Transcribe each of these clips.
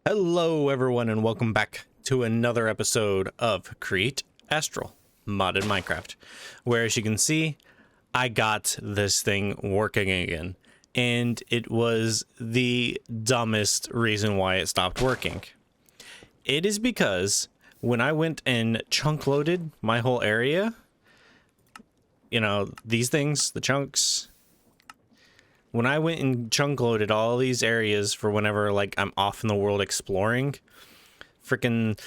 Hello everyone and welcome back to another episode of Create Astral modded Minecraft, where as you can see I got this thing working again, and it was the dumbest reason why it stopped working. It is because when I went and chunk loaded my whole area, you know, these things, the chunks, when I went and chunk loaded all these areas for whenever like I'm off in the world exploring, freaking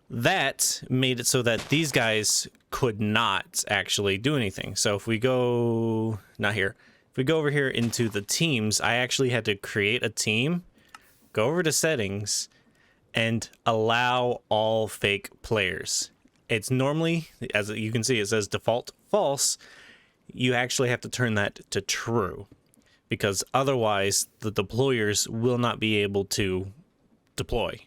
that made it so that these guys could not actually do anything. So if we go, not here, if we go over here into the teams, I actually had to create a team, go over to settings, and allow all fake players. It's normally, as you can see, it says default false. You actually have to turn that to true, because otherwise the deployers will not be able to deploy.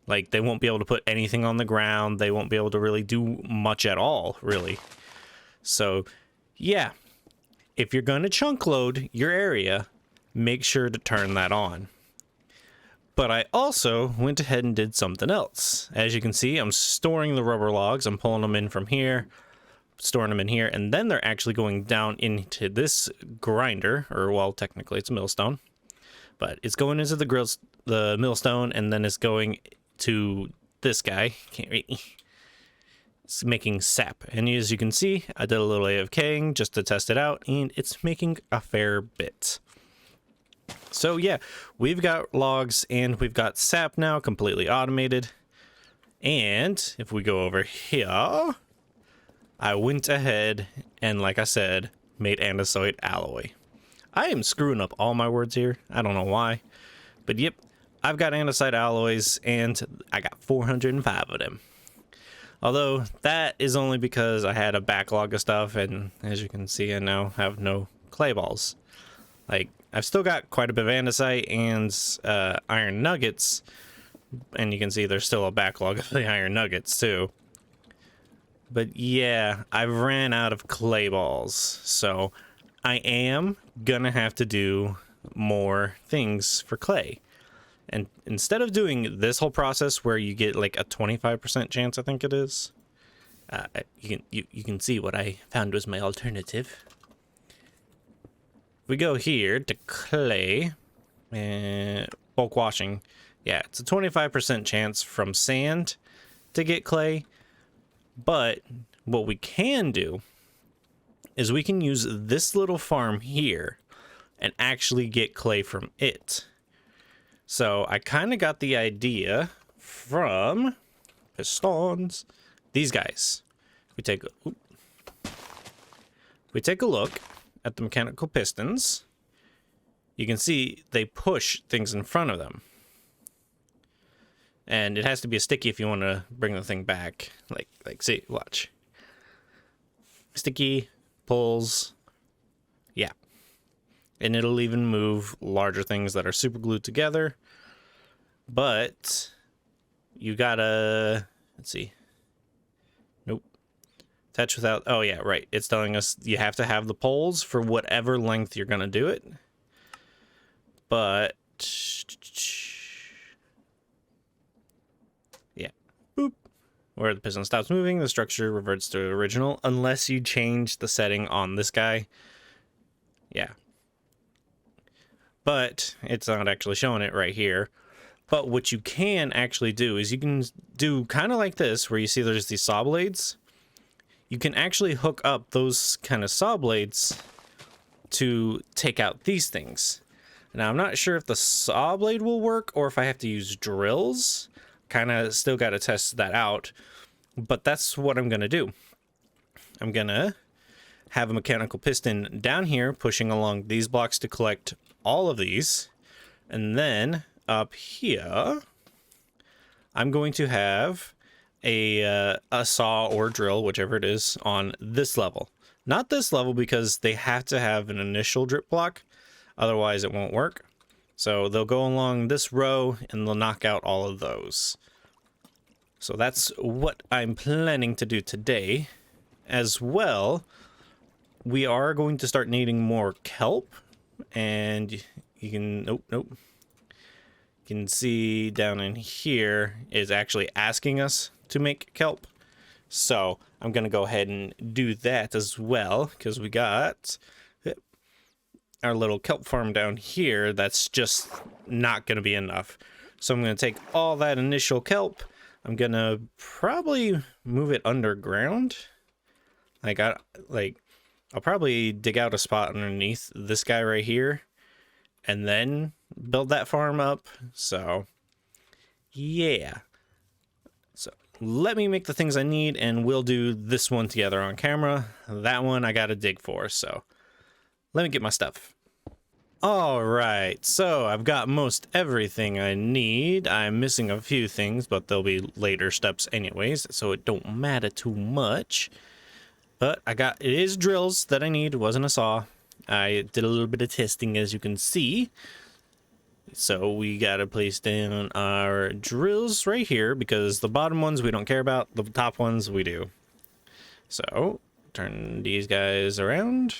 Like, they won't be able to put anything on the ground. They won't be able to really do much at all, really. So, yeah, if you're going to chunk load your area, make sure to turn that on. But I also went ahead and did something else. As you can see, I'm storing the rubber logs. I'm pulling them in from here, storing them in here, and then they're actually going down into this grinder, or well, technically it's a millstone, but it's going into the millstone, and then it's going to this guy. Can't read. It's making sap, and as you can see, I did a little AFKing just to test it out, and it's making a fair bit. So yeah, we've got logs and we've got sap now completely automated. And if we go over here, I went ahead and, like I said, made andesite alloy. I am screwing up all my words here. I don't know why. But yep, I've got andesite alloys, and I got 405 of them. Although, that is only because I had a backlog of stuff, and as you can see, I now have no clay balls. Like, I've still got quite a bit of andesite and iron nuggets, and you can see there's still a backlog of the iron nuggets, too. But yeah, I've ran out of clay balls, so I am gonna have to do more things for clay. And instead of doing this whole process where you get like a 25% chance, I think it is, you can see what I found was my alternative. We go here to clay and bulk washing. Yeah, it's a 25% chance from sand to get clay. But what we can do is we can use this little farm here and actually get clay from it. So I kind of got the idea from pistons. These guys. We take a look at the mechanical pistons. You can see they push things in front of them. And it has to be a sticky if you want to bring the thing back. Like, see, watch. Sticky, pulls, yeah. And it'll even move larger things that are super glued together. But you gotta, let's see. Nope. Touch without, oh yeah, right. It's telling us you have to have the poles for whatever length you're gonna do it. But yeah, boop. Where the piston stops moving, the structure reverts to original, unless you change the setting on this guy. Yeah. But it's not actually showing it right here. But what you can actually do is you can do kind of like this, where you see there's these saw blades. You can actually hook up those kind of saw blades to take out these things. Now, I'm not sure if the saw blade will work or if I have to use drills. Kind of still got to test that out, but that's what I'm going to do. I'm going to have a mechanical piston down here pushing along these blocks to collect all of these. And then up here, I'm going to have a saw or drill, whichever it is, on this level. Not this level, because they have to have an initial drip block. Otherwise, it won't work. So they'll go along this row and they'll knock out all of those. So that's what I'm planning to do today. As well, we are going to start needing more kelp. And you can, nope. can see down in here is actually asking us to make kelp. So I'm going to go ahead and do that as well, because we got our little kelp farm down here that's just not going to be enough. So I'm going to take all that initial kelp. I'm going to probably move it underground. I'll probably dig out a spot underneath this guy right here and then build that farm up. So yeah. So let me make the things I need, and we'll do this one together on camera. That one I gotta dig for, so let me get my stuff. All right, so I've got most everything I need. I'm missing a few things, but they'll be later steps anyways, so it don't matter too much. But it is drills that I need. It wasn't a saw. I did a little bit of testing, as you can see. So we gotta place down our drills right here, because the bottom ones we don't care about, the top ones we do. So turn these guys around,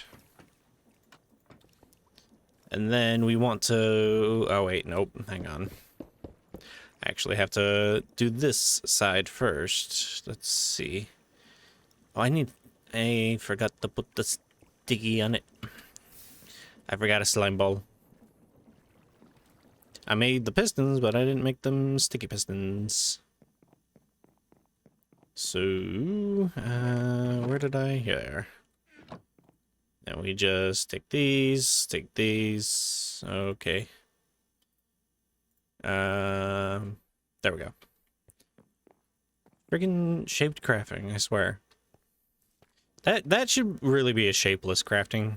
and then we want to, oh wait, nope, hang on, I actually have to do this side first. Let's see. Oh, I forgot to put the sticky on it. I forgot a slime ball. I made the pistons, but I didn't make them sticky pistons. So, where did I? Here. And we just take these, Okay. There we go. Friggin' shaped crafting, I swear. That should really be a shapeless crafting,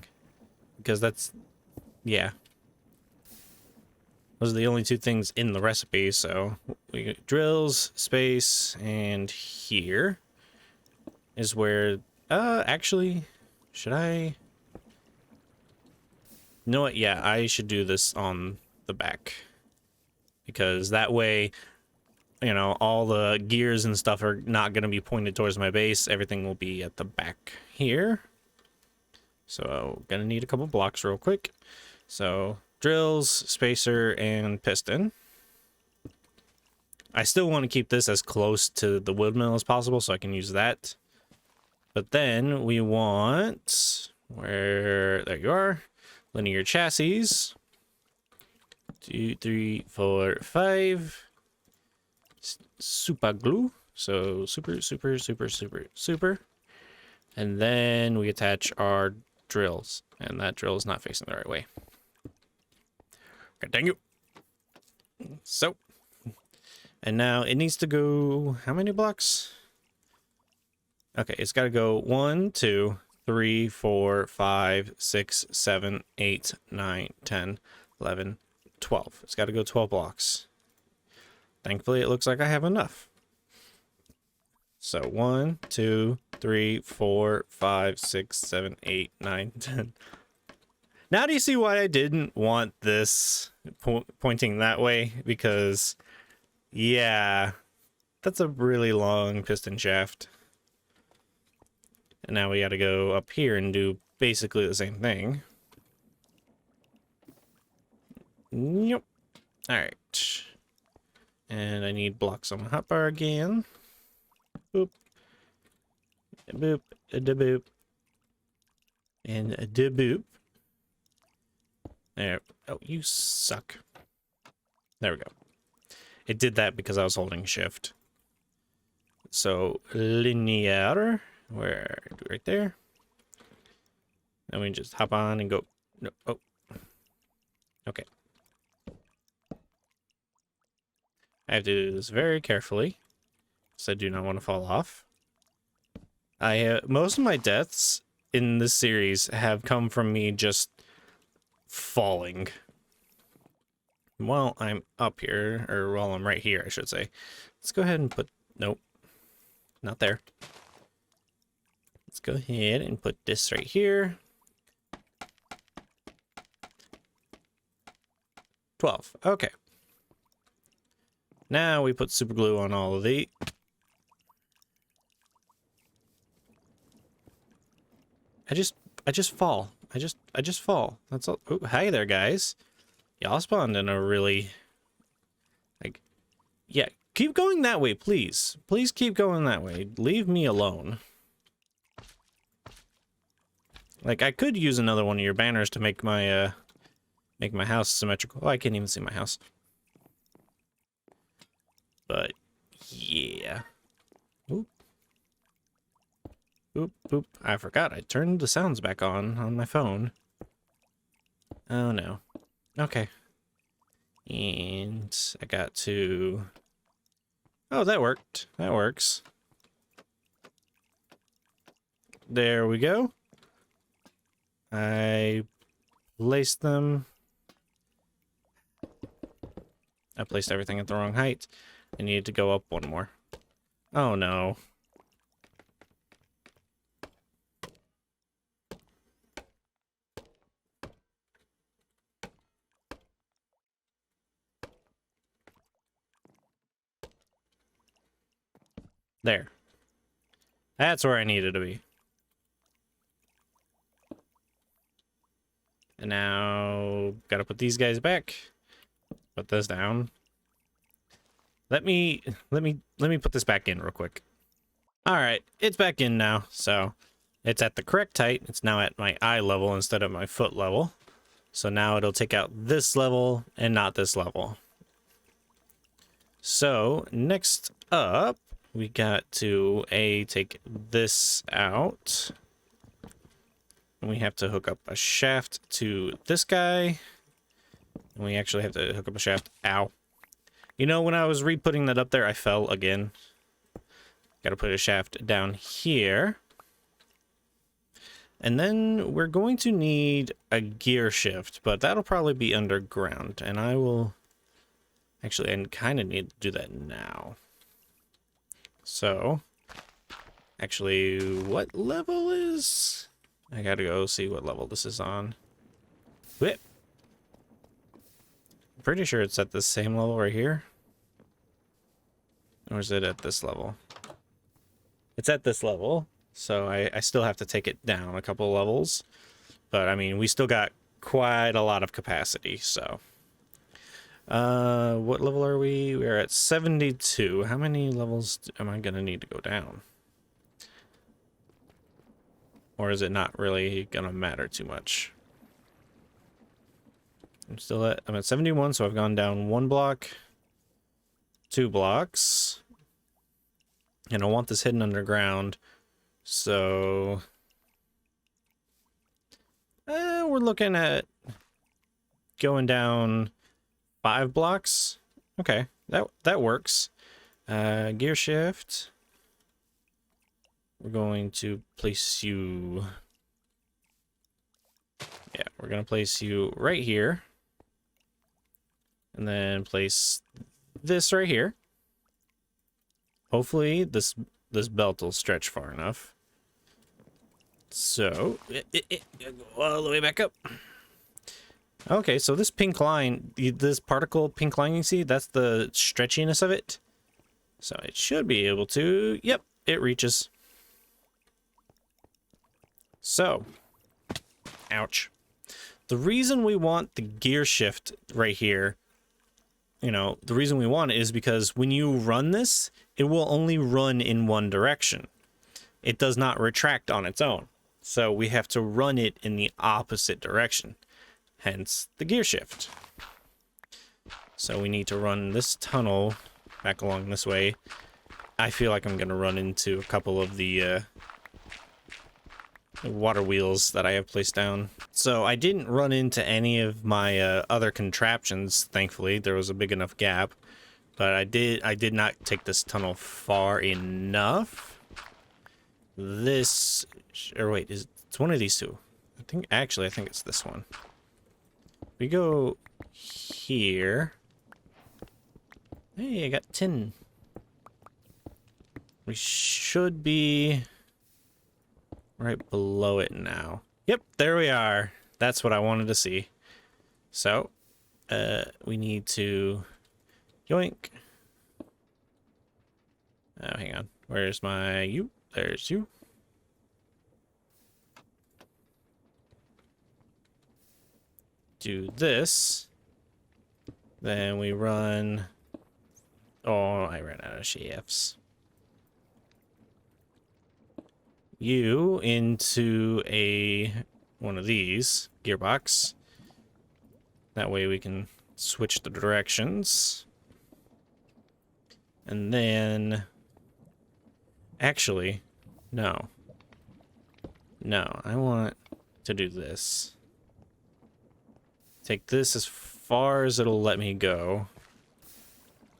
because that's, yeah. Those are the only two things in the recipe, so we get drills, space, and here is where, actually, should I? You know what? Yeah, I should do this on the back, because that way, you know, all the gears and stuff are not going to be pointed towards my base. Everything will be at the back here. So, gonna need a couple blocks real quick. So, drills, spacer, and piston. I still want to keep this as close to the wood mill as possible, so I can use that. But then we want, there you are, linear chassis. 2, 3, 4, 5. Super glue. So super. And then we attach our drills, and that drill is not facing the right way. Dang you. So, and now it needs to go, how many blocks? Okay, it's got to go 1, 2, 3, 4, 5, 6, 7, 8, 9, 10, 11, 12. It's got to go 12 blocks. Thankfully, it looks like I have enough. So 1, 2, 3, 4, 5, 6, 7, 8, 9, 10. Now do you see why I didn't want this pointing that way? Because, yeah, that's a really long piston shaft. And now we got to go up here and do basically the same thing. Yep. All right. And I need blocks on my hotbar again. Boop. Boop. Da boop. And da boop. There. Oh, you suck. There we go. It did that because I was holding shift. So linear, right there. Then we just hop on and go. No. Oh. Okay. I have to do this very carefully, so I do not want to fall off. Most of my deaths in this series have come from me just falling while I'm up here, or while I'm right here, I should say. Let's go ahead and put, nope, not there. Let's go ahead and put this right here. 12, okay. Now we put super glue on all of the. I just fall. I just fall. That's all. Oh, hi there, guys. Y'all spawned in a really Yeah, keep going that way, please. Please keep going that way. Leave me alone. Like, I could use another one of your banners to make my house symmetrical. Oh, I can't even see my house. But, yeah. Oop. Oop, oop. I forgot. I turned the sounds back on my phone. Oh, no. Okay. And I got to... Oh, that worked. That works. There we go. I placed them. I placed everything at the wrong height. I needed to go up one more. Oh, no. There. That's where I needed to be. And now, gotta put these guys back. Put this down. Let me put this back in real quick. All right, it's back in now. So it's at the correct height. It's now at my eye level instead of my foot level. So now it'll take out this level and not this level. So next up, we got to take this out. And we have to hook up a shaft to this guy. And we actually have to hook up a shaft. Ow. You know, when I was re-putting that up there, I fell again. Gotta put a shaft down here. And then we're going to need a gear shift, but that'll probably be underground. And I will... Actually, I kind of need to do that now. So... Actually, what level is... I gotta go see what level this is on. Whip. I'm pretty sure it's at the same level right here. Or is it at this level? It's at this level, so I still have to take it down a couple levels. But, I mean, we still got quite a lot of capacity, so... what level are we? We're at 72. How many levels am I gonna need to go down? Or is it not really gonna matter too much? I'm at 71, so I've gone down 1 block, 2 blocks. And I want this hidden underground, so we're looking at going down 5 blocks. Okay, that works. Gear shift. We're going to place you... Yeah, we're going to place you right here. And then place this right here. Hopefully this belt will stretch far enough. So, go all the way back up. Okay, so this pink line, this particle pink line you see, that's the stretchiness of it. So it should be able to... Yep, it reaches. So, ouch. The reason we want the gear shift right here, you know, the reason we want it is because when you run this, it will only run in one direction. It does not retract on its own. So we have to run it in the opposite direction. Hence the gear shift. So we need to run this tunnel back along this way. I feel like I'm going to run into a couple of the water wheels that I have placed down. So I didn't run into any of my other contraptions, thankfully. There was a big enough gap. But I did not take this tunnel far enough. This... Or wait, it's one of these two. I think it's this one. We go here. Hey, I got tin. We should be right below it now. Yep, there we are. That's what I wanted to see. So, we need to yoink. Oh, hang on. Where's my you? There's you. Do this. Then we run Oh, I ran out of shafts. You into one of these gearbox. That way we can switch the directions. And then... Actually, no. No, I want to do this. Take this as far as it'll let me go,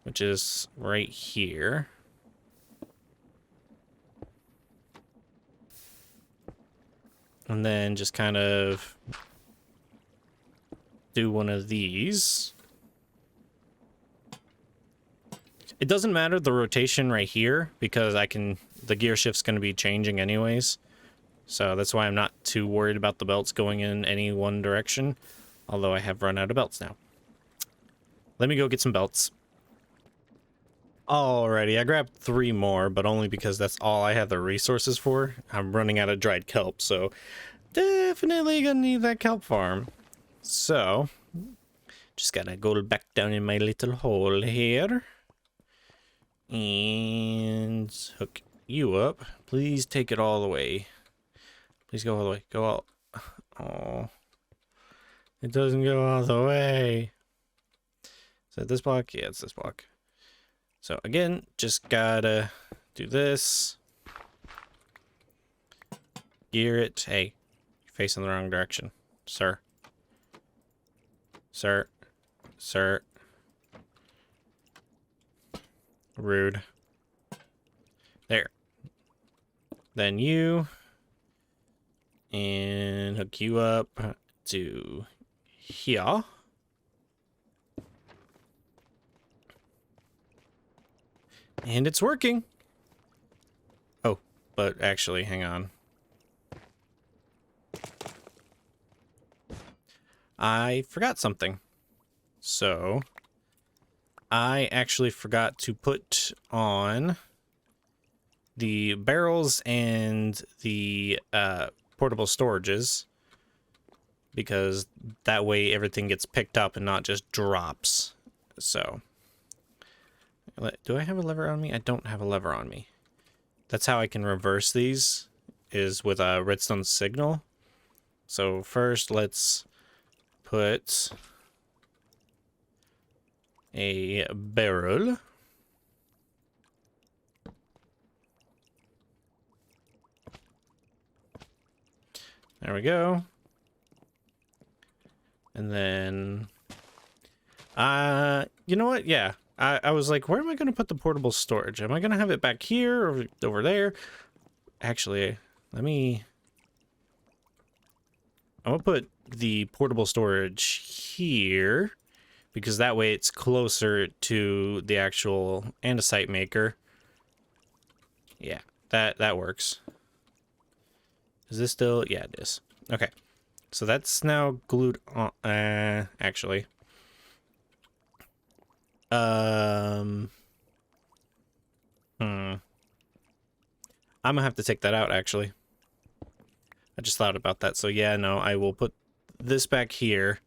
which is right here. And then just kind of do one of these. It doesn't matter the rotation right here because the gear shift's going to be changing anyways. So that's why I'm not too worried about the belts going in any one direction. Although I have run out of belts now. Let me go get some belts. Alrighty, I grabbed 3 more, but only because that's all I have the resources for. I'm running out of dried kelp, so definitely gonna need that kelp farm. So, just gotta go back down in my little hole here. And hook you up. Please take it all the way. Please go all the way. Go all... Oh. It doesn't go all the way. Is that this block? Yeah, it's this block. So again, just gotta do this. Gear it. Hey, you're facing the wrong direction, sir. Sir. Sir. Rude. There. Then you. And hook you up to here. And it's working. Oh, but actually, hang on. I forgot something. So, I actually forgot to put on the barrels and the portable storages, because that way everything gets picked up and not just drops. So, do I have a lever on me? I don't have a lever on me. That's how I can reverse these, is with a redstone signal. So first let's put a barrel. There we go. And then, you know what? Yeah. I was like, where am I going to put the portable storage? Am I going to have it back here or over there? Actually, I'm going to put the portable storage here, because that way it's closer to the actual andesite maker. Yeah, that works. Is this still? Yeah, it is. Okay. So that's now glued on, actually. I'm gonna have to take that out, actually. I just thought about that. So yeah, no, I will put this back here,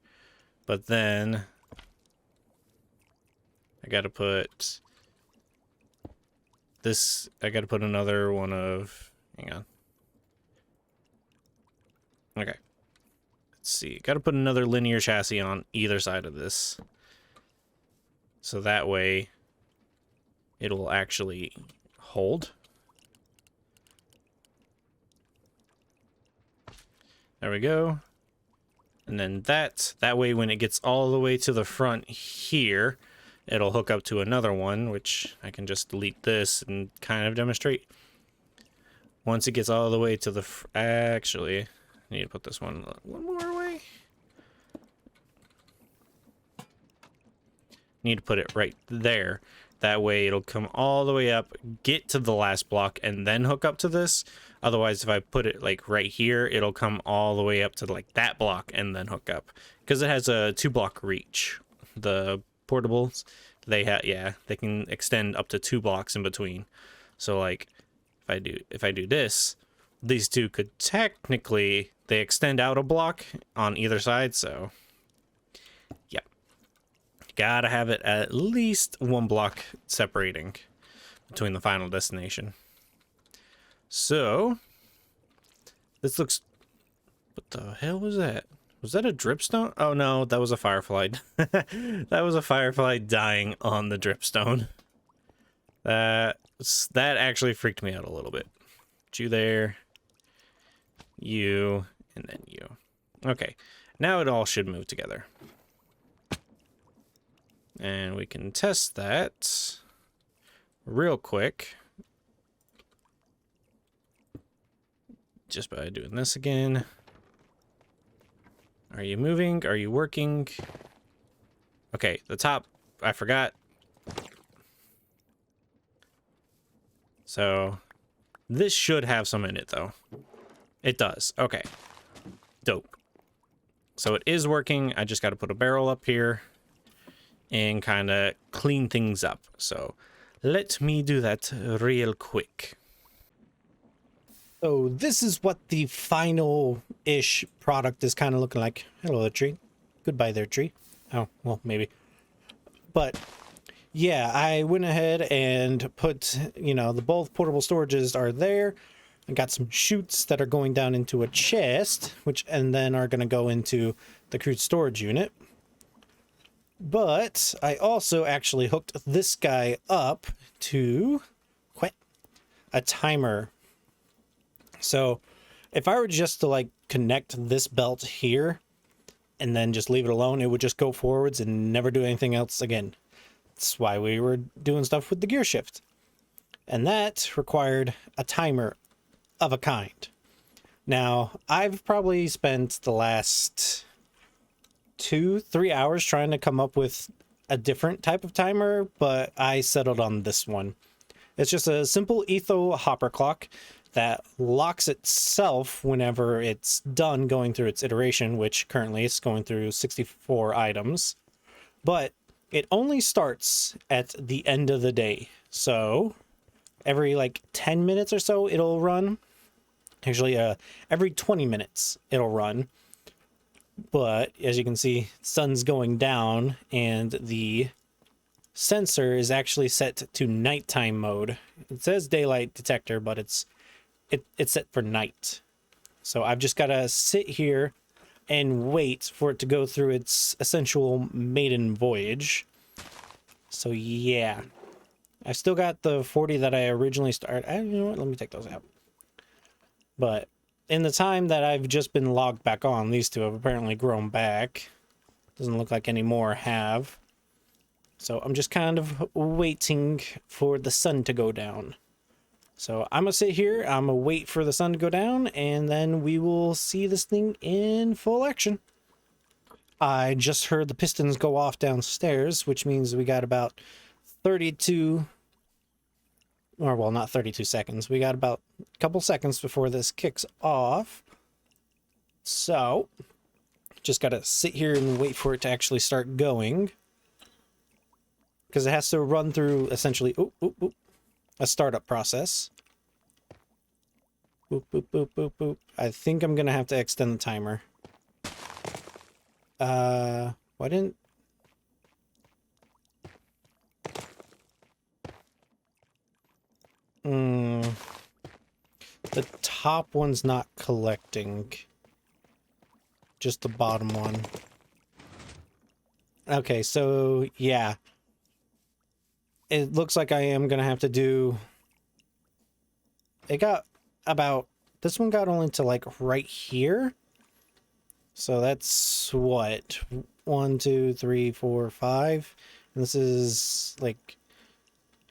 but then I gotta put this, I gotta put another one of, hang on. Okay. Let's see, gotta put another linear chassis on either side of this. So that way it'll actually hold. There we go. And then that way when it gets all the way to the front here, it'll hook up to another one, which I can just delete this and kind of demonstrate. Once it gets all the way to the... Actually, I need to put this one more away. Need to put it right there. That way it'll come all the way up, get to the last block, and then hook up to this. Otherwise, if I put it like right here, it'll come all the way up to like that block and then hook up. Because it has a 2-block reach. The portables, they can extend up to 2 blocks in between. So like, if I do this, these two could technically, they extend out a block on either side. So, yeah. Gotta have it at least one block separating between the final destination. So, this looks... What the hell was that? Was that a dripstone? Oh no, that was a firefly. That was a firefly dying on the dripstone. That actually freaked me out a little bit. Put you there. You. And then you. Okay. Now it all should move together. And we can test that real quick. Just by doing this again. Are you moving? Are you working? Okay, the top, I forgot. So, this should have some in it, though. It does. Okay. Dope. So it is working. I just got to put a barrel up here and kind of clean things up. So, let me do that real quick. So this is what the final-ish product is kind of looking like. Hello, there, tree. Goodbye there, tree. Oh, well, maybe. But, yeah, I went ahead and put, you know, the both portable storages are there. I got some chutes that are going down into a chest, and then are going to go into the crude storage unit. But I also actually hooked this guy up to a timer. So if I were just to like connect this belt here and then just leave it alone, it would just go forwards and never do anything else again. That's why we were doing stuff with the gear shift. And that required a timer of a kind. Now, I've probably spent the last 2-3 hours trying to come up with a different type of timer, but I settled on this one. It's just a simple etho hopper clock that locks itself whenever it's done going through its iteration, which currently it's going through 64 items. But it only starts at the end of the day. So every like 10 minutes or so it'll run. Actually, every 20 minutes it'll run. But as you can see, the sun's going down and the sensor is actually set to nighttime mode. It says daylight detector, but it's set for night. So I've just got to sit here and wait for it to go through its essential maiden voyage. So yeah, I still got the 40 that I originally started. You know what? Let me take those out. But in the time that I've just been logged back on, these two have apparently grown back. Doesn't look like any more have. So I'm just kind of waiting for the sun to go down. So I'm going to sit here, I'm going to wait for the sun to go down, and then we will see this thing in full action. I just heard the pistons go off downstairs, which means we got about 32, or well, not 32 seconds. We got about a couple seconds before this kicks off. So, just got to sit here and wait for it to actually start going. Because it has to run through, essentially, a startup process. Boop, boop, boop, boop, boop. I think I'm going to have to extend the timer. Why didn't... The top one's not collecting. Just the bottom one. Okay, so, yeah. It looks like I am going to have to do... It got about... This one got only to, like, right here. So that's, what? 1, 2, 3, 4, 5. And this is, like...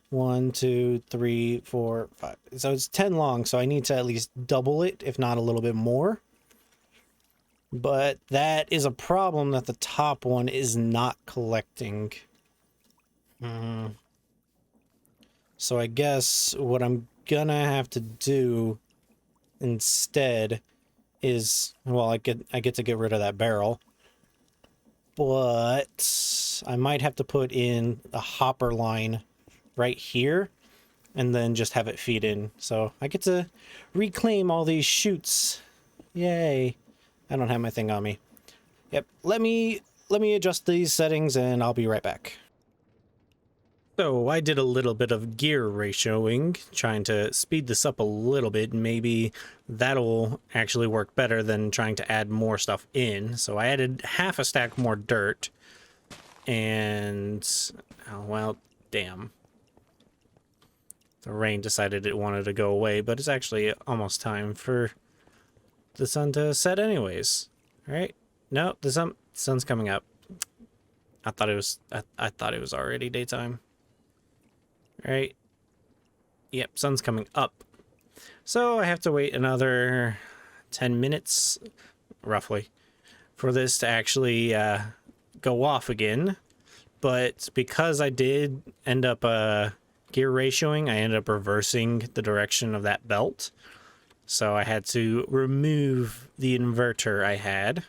1, 2, 3, 4, 5. So it's 10 long, so I need to at least double it, if not a little bit more. But that is a problem that the top one is not collecting. So I guess what I'm gonna have to do instead is, well, I get to get rid of that barrel. But I might have to put in a hopper line right here and then just have it feed in. So I get to reclaim all these chutes. Yay. I don't have my thing on me. Yep. Let me let me adjust these settings and I'll be right back. So I did a little bit of gear ratioing, trying to speed this up a little bit. Maybe that'll actually work better than trying to add more stuff in. So I added half a stack more dirt. And, oh, well, damn. The rain decided it wanted to go away, but it's actually almost time for the sun to set anyways. All right? No, the sun's coming up. I thought it was already daytime. Right? Yep, sun's coming up. So I have to wait another 10 minutes, roughly, for this to actually go off again. But because I did end up gear ratioing, I ended up reversing the direction of that belt. So I had to remove the inverter I had.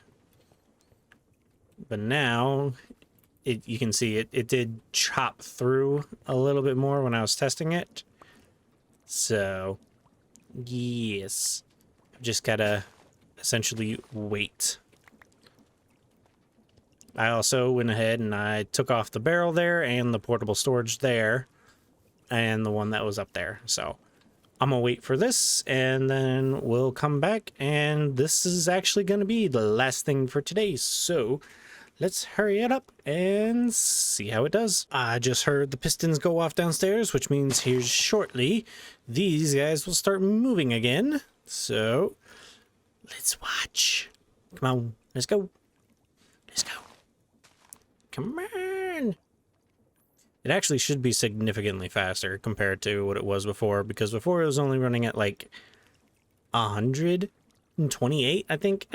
But now you can see it did chop through a little bit more when I was testing it. So, yes. Just gotta essentially wait. I also went ahead and I took off the barrel there and the portable storage there and the one that was up there. So, I'm gonna wait for this and then we'll come back, and this is actually gonna be the last thing for today. So, let's hurry it up and see how it does. I just heard the pistons go off downstairs, which means here shortly, these guys will start moving again. So, let's watch. Come on, let's go. Let's go. Come on. It actually should be significantly faster compared to what it was before, because before it was only running at like 128, I think,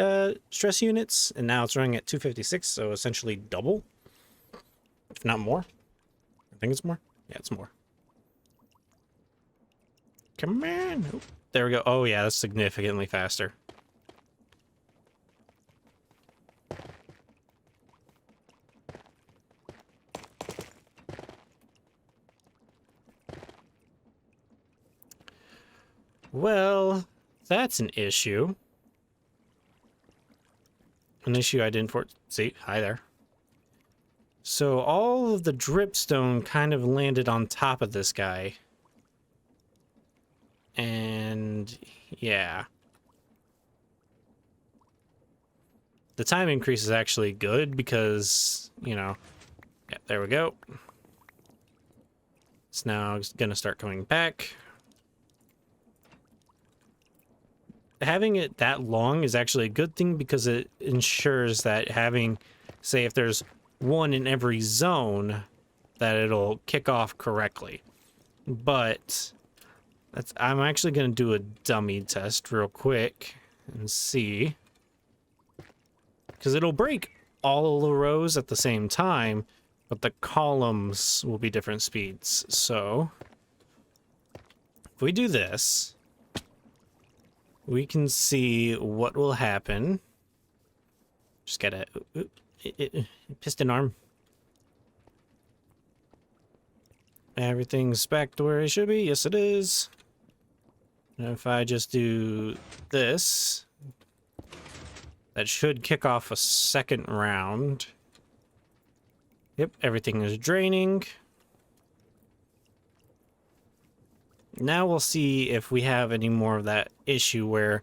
stress units, and now it's running at 256, so essentially double, if not more. I think it's more. Yeah, it's more. Come on. Oh, there we go. Oh yeah, that's significantly faster. Well, that's an issue. An issue I didn't see. Hi there. So all of the dripstone kind of landed on top of this guy. And yeah. The time increase is actually good because, you know, yeah, there we go. It's now gonna start coming back. Having it that long is actually a good thing because it ensures that having, say, if there's one in every zone, that it'll kick off correctly. But I'm actually going to do a dummy test real quick and see, because it'll break all the rows at the same time, but the columns will be different speeds. So if we do this, we can see what will happen. Just gotta piston arm. Everything's back to where it should be. Yes, it is. And if I just do this, that should kick off a second round. Yep, everything is draining. Now we'll see if we have any more of that issue where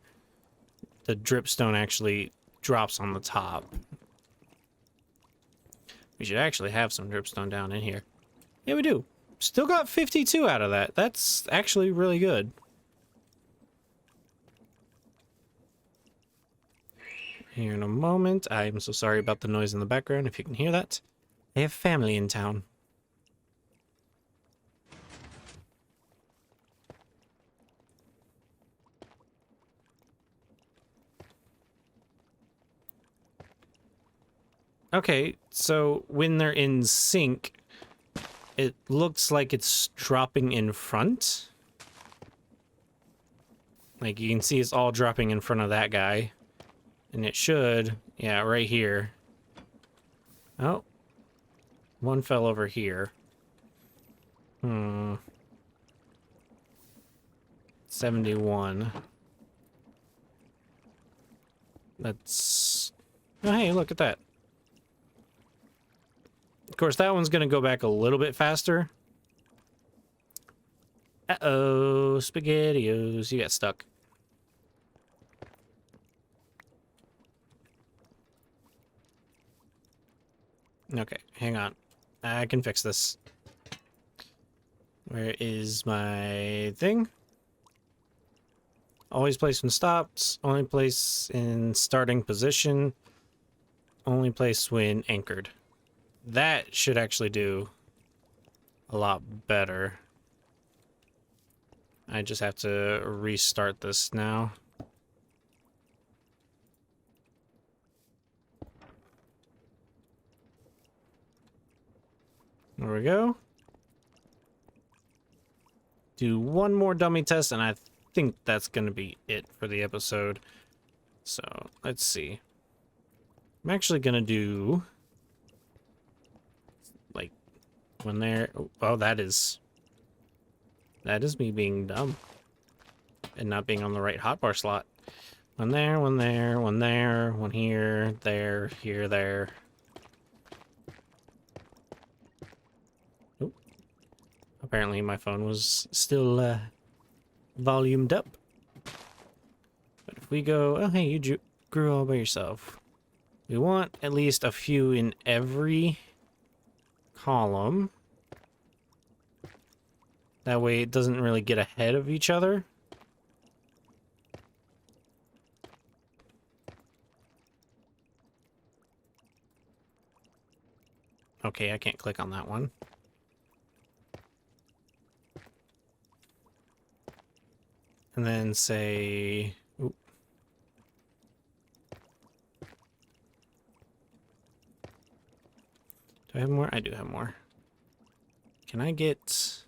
the dripstone actually drops on the top. We should actually have some dripstone down in here. Yeah, we do. Still got 52 out of that. That's actually really good. Here in a moment. I'm so sorry about the noise in the background, if you can hear that. I have family in town. Okay, so when they're in sync, it looks like it's dropping in front. Like you can see it's all dropping in front of that guy. And it should, yeah, right here. Oh, one fell over here. 71. That's, oh hey, look at that. Of course, that one's going to go back a little bit faster. Uh-oh, SpaghettiOs, you got stuck. Okay, hang on. I can fix this. Where is my thing? Always place when stopped. Only place in starting position. Only place when anchored. That should actually do a lot better. I just have to restart this now. There we go. Do one more dummy test, and I think that's going to be it for the episode. So, let's see. I'm actually going to do... like, when they're... oh, that is me being dumb. And not being on the right hotbar slot. One there, one there, one there, one here, there, here, there. Apparently my phone was still volumed up. But if we go, oh hey, you grew all by yourself. We want at least a few in every column. That way it doesn't really get ahead of each other. Okay, I can't click on that one. And then say, oop. Do I have more? I do have more. Can I get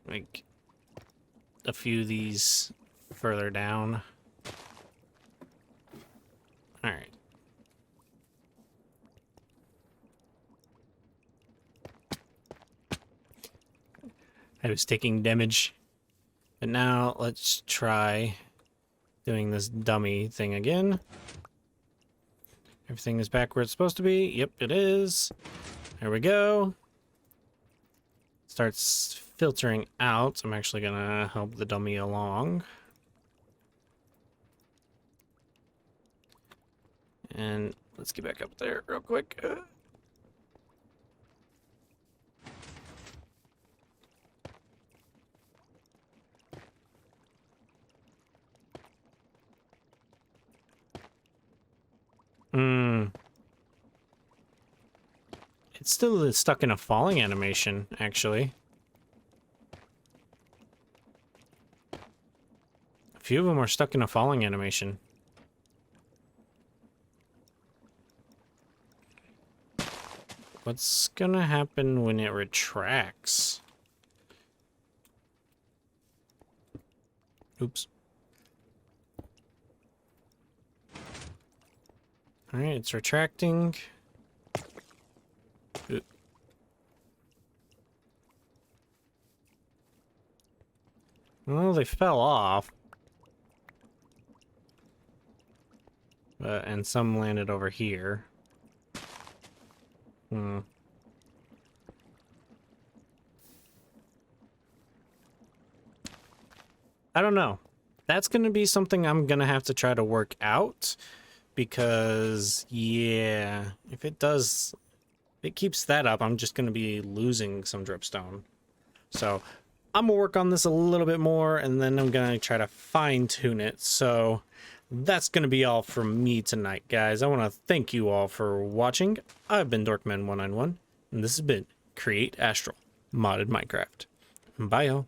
like a few of these further down? All right. I was taking damage. But now let's try doing this dummy thing again. Everything is back where it's supposed to be. Yep, it is. There we go. Starts filtering out. I'm actually gonna help the dummy along. And let's get back up there real quick. It's still stuck in a falling animation, actually. A few of them are stuck in a falling animation. What's gonna happen when it retracts? Oops. Alright, it's retracting. Oop. Well, they fell off. And some landed over here. I don't know. That's going to be something I'm going to have to try to work out. Because, yeah, if it keeps that up, I'm just going to be losing some dripstone. So, I'm going to work on this a little bit more, and then I'm going to try to fine-tune it. So, that's going to be all from me tonight, guys. I want to thank you all for watching. I've been Dorkman191, and this has been Create Astral Modded Minecraft. Bye, y'all.